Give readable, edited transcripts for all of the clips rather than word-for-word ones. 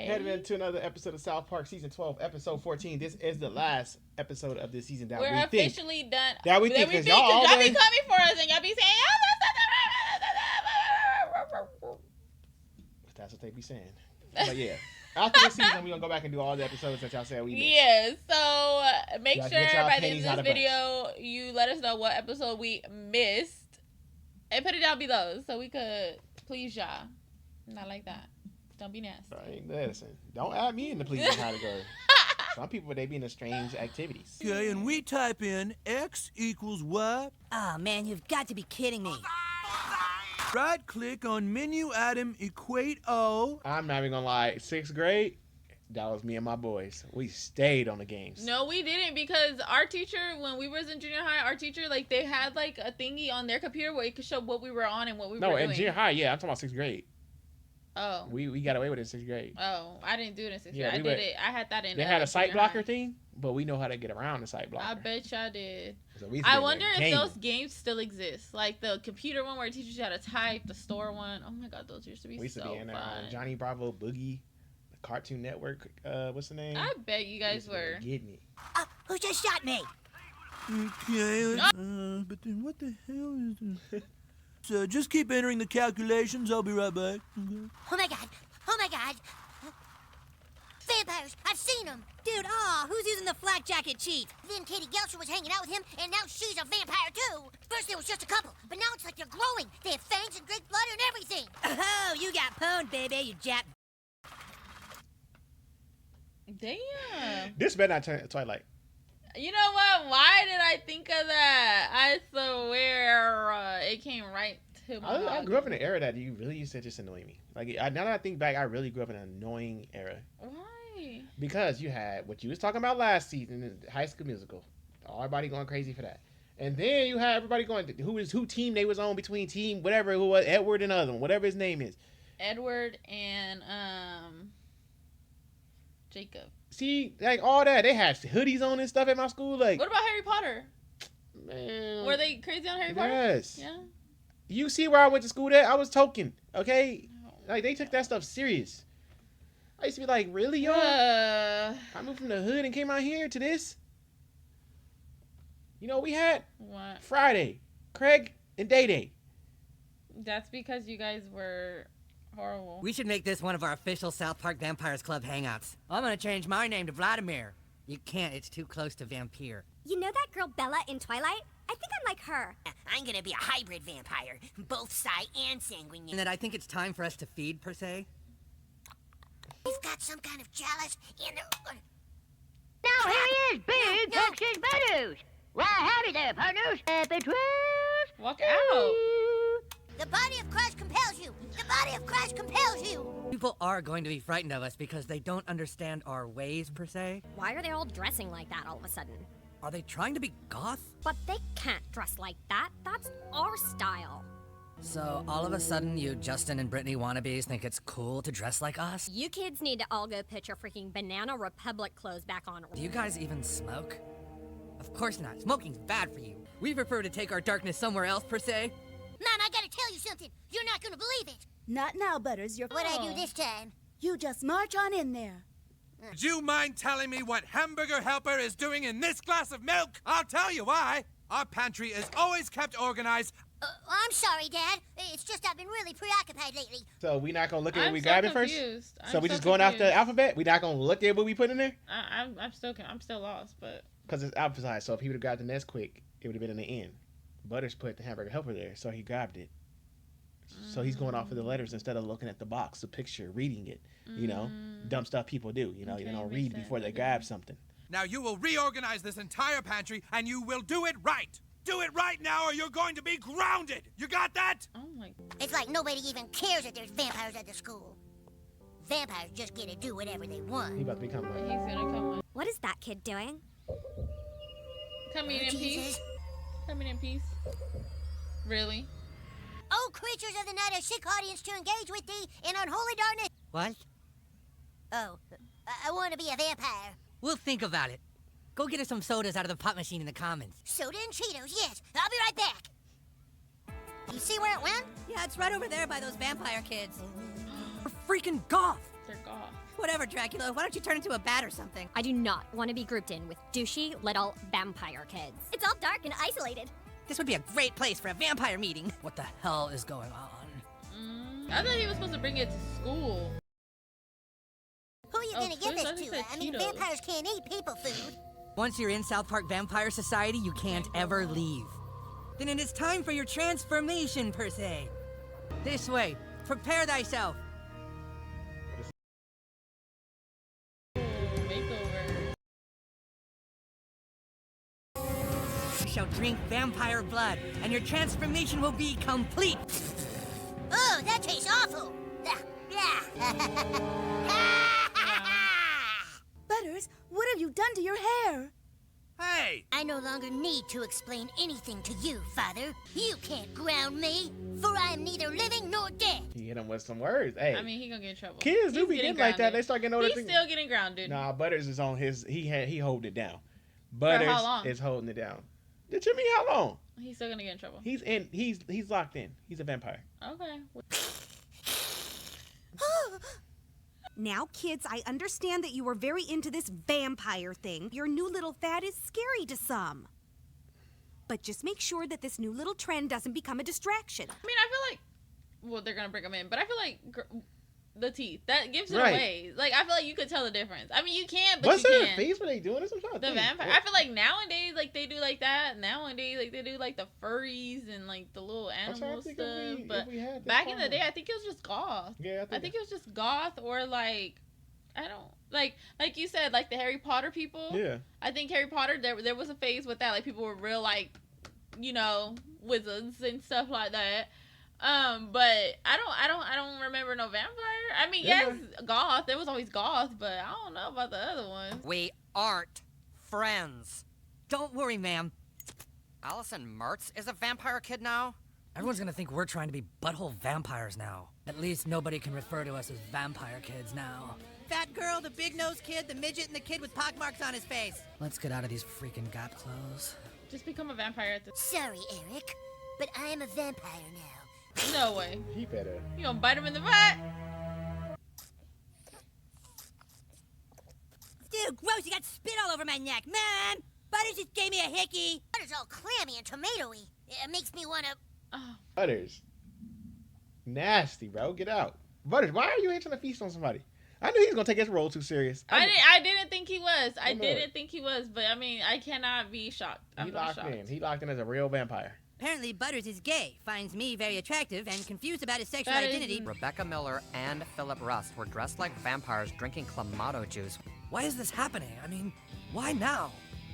Heading into another episode of South Park Season 12, Episode 14. This is the last episode of this season that we're officially done. That we think, because y'all be coming for us and y'all be saying, that's what they be saying. But yeah, after this season, we're going to go back and do all the episodes that y'all said we missed. Yeah, so make sure by the end of this video, you let us know what episode we missed and put it down below so we could please y'all. Not like that. Don't be nasty. Right, listen, don't add me in the pleasing category. Some people, they be in the strange activities. Okay, and we type in X equals Y. Oh, man, you've got to be kidding me. Right-click on menu item, equate O. I'm not even gonna lie, 6th grade, that was me and my boys. We stayed on the games. No, we didn't, because our teacher, when we was in junior high, our teacher, like, they had, like, a thingy on their computer where it could show what we were on and what we were doing. No, in junior high, yeah, I'm talking about 6th grade. Oh. We got away with it in 6th grade. Oh, I didn't do it in 6th grade. I did it. I had that in. They had a site blocker thing, but we know how to get around the site blocker. I bet y'all did. So I wonder if those games still exist, like the computer one where it teaches you how to type, the store one. Oh my god, those used to be so fun. We used to be in Johnny Bravo Boogie, the Cartoon Network. What's the name? I bet you guys were. Get me. Who just shot me? Okay, but then what the hell is this? So just keep entering the calculations. I'll be right back. Okay. Oh my god. Oh my god. Vampires! I've seen them! Dude, who's using the flak jacket cheat? Then Katie Gelcher was hanging out with him, and now she's a vampire too! First there was just a couple, but now it's like they're glowing! They have fangs and great blood and everything! Oh, you got pwned, baby, you jap. Damn. This better not turn Twilight. You know what? Why did I think of that? I swear it came right to my I grew up in an era that you really used to just annoy me. Like, now that I think back, I really grew up in an annoying era. Why? Because you had what you was talking about last season, High School Musical. Everybody going crazy for that. And then you had everybody going, who team they was on between team, whatever, who was Edward and other one, whatever his name is. Edward and Jacob. See, like all that, they had hoodies on and stuff at my school. Like, what about Harry Potter? Man, were they crazy on Harry Potter? Yes. Yeah. You see where I went to school at? I was token, okay? Like, they took that stuff serious. I used to be like, really, y'all? I moved from the hood and came out here to this. You know, we had what? Friday, Craig, and Day Day. That's because you guys were horrible. We should make this one of our official South Park Vampires Club hangouts. I'm gonna change my name to Vladimir. You can't, it's too close to vampire. You know that girl Bella in Twilight? I think I'm like her. I'm gonna be a hybrid vampire, both psi and sanguine. And that I think it's time for us to feed, per se. We've got some kind of chalice in the... Now here he is, Big Texas Meadows. Why, howdy there, partners. Happy trails. Walk out. The body of Christ compels you. The body of Christ compels you. People are going to be frightened of us because they don't understand our ways, per se. Why are they all dressing like that all of a sudden? Are they trying to be goth? But they can't dress like that. That's our style. So, all of a sudden, you Justin and Brittany wannabes think it's cool to dress like us? You kids need to all go put your freaking Banana Republic clothes back on. Do you guys even smoke? Of course not. Smoking's bad for you. We prefer to take our darkness somewhere else, per se. Mom, I gotta tell you something. You're not gonna believe it. Not now, Butters. What'd I do this time? You just march on in there. Would you mind telling me what Hamburger Helper is doing in this glass of milk? I'll tell you why. Our pantry is always kept organized. I'm sorry, Dad. It's just I've been really preoccupied lately. So we not gonna look at what we so grabbing first? So we just going off the alphabet? We not gonna look at what we put in there? I'm still lost, but because it's alphabetized. So if he would have grabbed the next quick, it would have been in the end. Butters put the Hamburger Helper there, so he grabbed it. So he's going off of the letters instead of looking at the box, the picture, reading it. You know, dumb stuff people do. You know, Okay, they don't makes read sense. before they grab something. Now you will reorganize this entire pantry, and you will do it right. Do it right now, or you're going to be grounded. You got that? oh my. It's like nobody even cares that there's vampires at the school. Vampires just get to do whatever they want. He about to become He's like, gonna come on. What is that kid doing? Coming in peace. Coming in peace. Really? Oh, creatures of the night, I seek audience to engage with thee in unholy darkness. What? Oh, I want to be a vampire. We'll think about it. Go get us some sodas out of the pop machine in the commons. Soda and Cheetos, yes. I'll be right back. You see where it went? Yeah, it's right over there by those vampire kids. We're freaking goth. They're goth. Whatever, Dracula. Why don't you turn into a bat or something? I do not want to be grouped in with douchey little vampire kids. It's all dark and isolated. This would be a great place for a vampire meeting. What the hell is going on? I thought he was supposed to bring it to school. Who are you gonna give this to? I mean, Cheetos. vampires can't eat people food. Once you're in South Park Vampire Society, you can't ever leave. Then it is time for your transformation, per se. This way. Prepare thyself. Makeover. You shall drink vampire blood, and your transformation will be complete. Oh, that tastes awful. Butters, what have you done to your hair? Hey! I no longer need to explain anything to you, Father. You can't ground me, for I am neither living nor dead. He hit him with some words. Hey, I mean, he gonna get in trouble. kids do He's be getting getting like that. grounded. They start getting older. He's still getting grounded. Nah, Butters is on his. He hold it down. Butters how long? is holding it down. Did you mean how long? He's still gonna get in trouble. He's in. He's locked in. He's a vampire. Okay. Now, kids, I understand that you were very into this vampire thing. Your new little fad is scary to some. But just make sure that this new little trend doesn't become a distraction. I mean, I feel like, well, they're gonna bring him in, but I feel like the teeth that gives it Right. away. Like, I feel like you could tell the difference. I mean, you can't, but What's you their can. face when they doing this? I'm trying to The think. vampire. I feel like nowadays, like they do like that. Nowadays, like they do like the furries and like the little I'm trying animal to think stuff. if we But had this back in the problem. day, I think it was just goth. Yeah, I think it was just goth or like, I don't like you said, like the Harry Potter people. Yeah. I think Harry Potter, there was a phase with that. Like people were real like, you know, wizards and stuff like that. But I don't remember no vampire. I mean, Yeah. yes, goth. There was always goth, but I don't know about the other ones. We aren't friends. Don't worry, ma'am. Allison Mertz is a vampire kid now? Everyone's gonna think we're trying to be butthole vampires now. At least nobody can refer to us as vampire kids now. Fat girl, the big-nosed kid, the midget, and the kid with pockmarks on his face. Let's get out of these freaking Gap clothes. Just become a vampire at this. Sorry, Eric, but I am a vampire now. No way. He better. You gonna bite him in the butt? Dude, gross, you got spit all over my neck. Man, Butters just gave me a hickey. Butter's all clammy and tomatoey. It makes me wanna... Oh. Butters. Nasty, bro. Get out. Butters, why are you here trying to feast on somebody? I knew he was gonna take his role too serious. I didn't think he was. I didn't think he was, but I mean, I cannot be shocked. I'm He not locked shocked. in. He locked in as a real vampire. Apparently, Butters is gay, finds me very attractive, and confused about his sexual That is- identity. Rebecca Miller and Philip Rust were dressed like vampires drinking Clamato juice. Why is this happening? I mean, why now?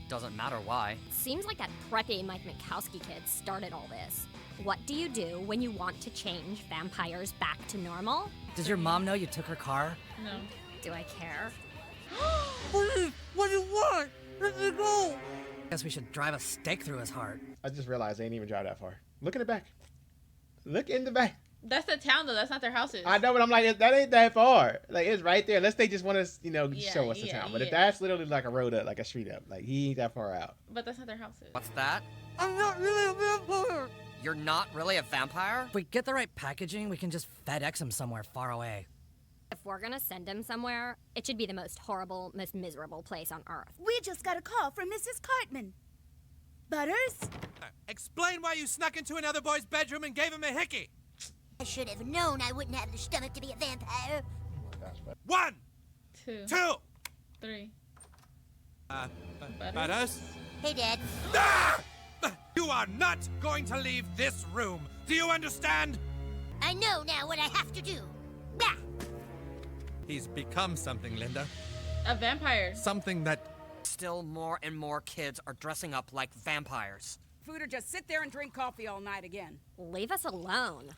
Doesn't matter why. Seems like that preppy Mike Mikowski kid started all this. What do you do when you want to change vampires back to normal? Does your mom know you took her car? No. Do I care? What do you want? Let me go. Guess we should drive a stake through his heart. I just realized they ain't even drive that far. Look in the back. Look in the back. That's the town though. That's not their houses. I know, but I'm like, that ain't that far. Like, it's right there. Unless they just want to, Yeah, show us the yeah, town. But if yeah. that's literally like a road up, like a street up, like he ain't that far out. But that's not their houses. What's that? I'm not really a vampire. You're not really a vampire? If we get the right packaging, we can just FedEx him somewhere far away. If we're gonna send him somewhere, it should be the most horrible, most miserable place on Earth. We just got a call from Mrs. Cartman. Butters? Explain why you snuck into another boy's bedroom and gave him a hickey. I should have known I wouldn't have the stomach to be a vampire. 1, 2, 2. 3. Butters? Hey, Dad. Ah! You are not going to leave this room. Do you understand? I know now what I have to do. Bah! He's become something, Linda. A vampire. Something that... Still more and more kids are dressing up like vampires. Food or just sit there and drink coffee all night again. Leave us alone.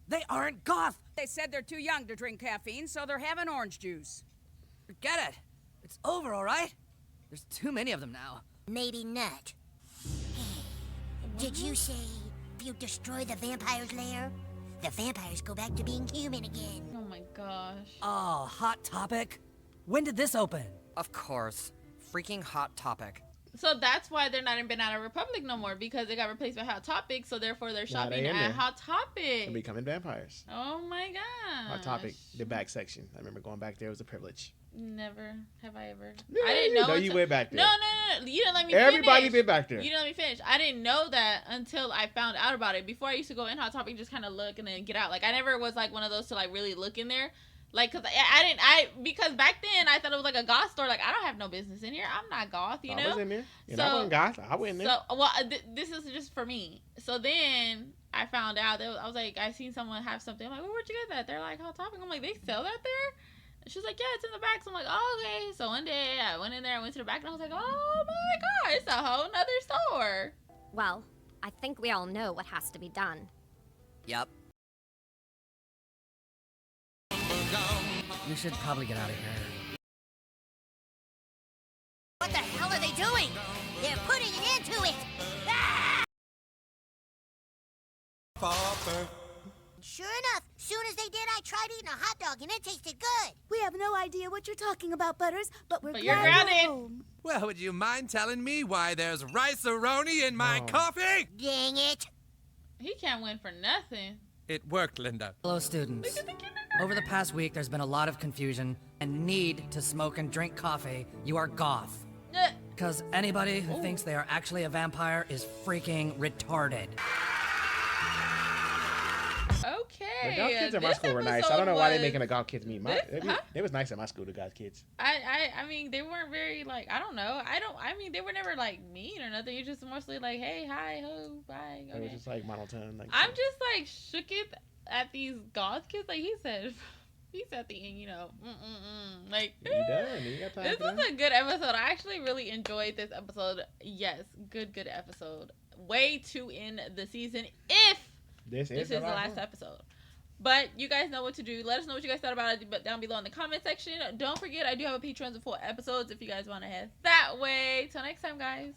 They aren't goth. They said they're too young to drink caffeine, so they're having orange juice. Forget it. It's over, all right? There's too many of them now. Maybe not. Did you say if you destroy the vampire's lair, the vampires go back to being human again? Oh my gosh. Oh, hot topic. When did this open? Of course. Freaking hot topic. So that's why they're not in Banana Republic no more, because they got replaced by Hot Topic. So therefore, they're shopping at Hot Topic. They're becoming vampires. Oh my god. Hot Topic, the back section. I remember going back there. It was a privilege. Never have I ever. Yeah, I didn't know. No, you went back there. No. You didn't let me. Everybody finish. been back there. You didn't let me finish. I didn't know that until I found out about it. Before I used to go in Hot Topic, just kind of look and then get out. Like I never was like one of those to like really look in there. Like, cause because back then I thought it was like a goth store. Like, I don't have no business in here. I'm not goth, you know. I was in there. I wasn't goth. I went in there. So, well, this is just for me. So then I found out that I was like, I seen someone have something. I'm like, where'd you get that? They're like, Hot Topic. I'm like, they sell that there? And she's like, yeah, it's in the back. So I'm like, oh, okay. So one day I went in there, I went to the back, and I was like, oh my god, it's a whole nother store. Well, I think we all know what has to be done. Yep. We should probably get out of here. What the hell are they doing? They're putting an end to it! Ah! Sure enough, soon as they did, I tried eating a hot dog and it tasted good. We have no idea what you're talking about, Butters, but we're But you're glad grounded. you're home. Well, would you mind telling me why there's rice-a-roni in my coffee? Dang it. He can't win for nothing. It worked, Linda. Hello, students. Over the past week, there's been a lot of confusion and need to smoke and drink coffee. You are goth. Because anybody who thinks they are actually a vampire is freaking retarded. Okay. The goth kids at my school were nice. I don't know why they're making the goth kids mean. It was nice at my school, the goth kids. I mean, they weren't very, like, I don't know. I mean, they were never, like, mean or nothing. It's just mostly like, hey, hi, ho, bye. Okay. It was just, like, monotone. Like, I'm just, like, shook it at these goth kids. Like, he said at the end, you know, like, you done. You got time this for was that? a good episode. I actually really enjoyed this episode. Yes, good episode. Way too in the season if this is the last episode. But you guys know what to do. Let us know what you guys thought about it down below in the comment section. Don't forget, I do have a Patreon of full episodes if you guys want to head that way. Till next time, guys.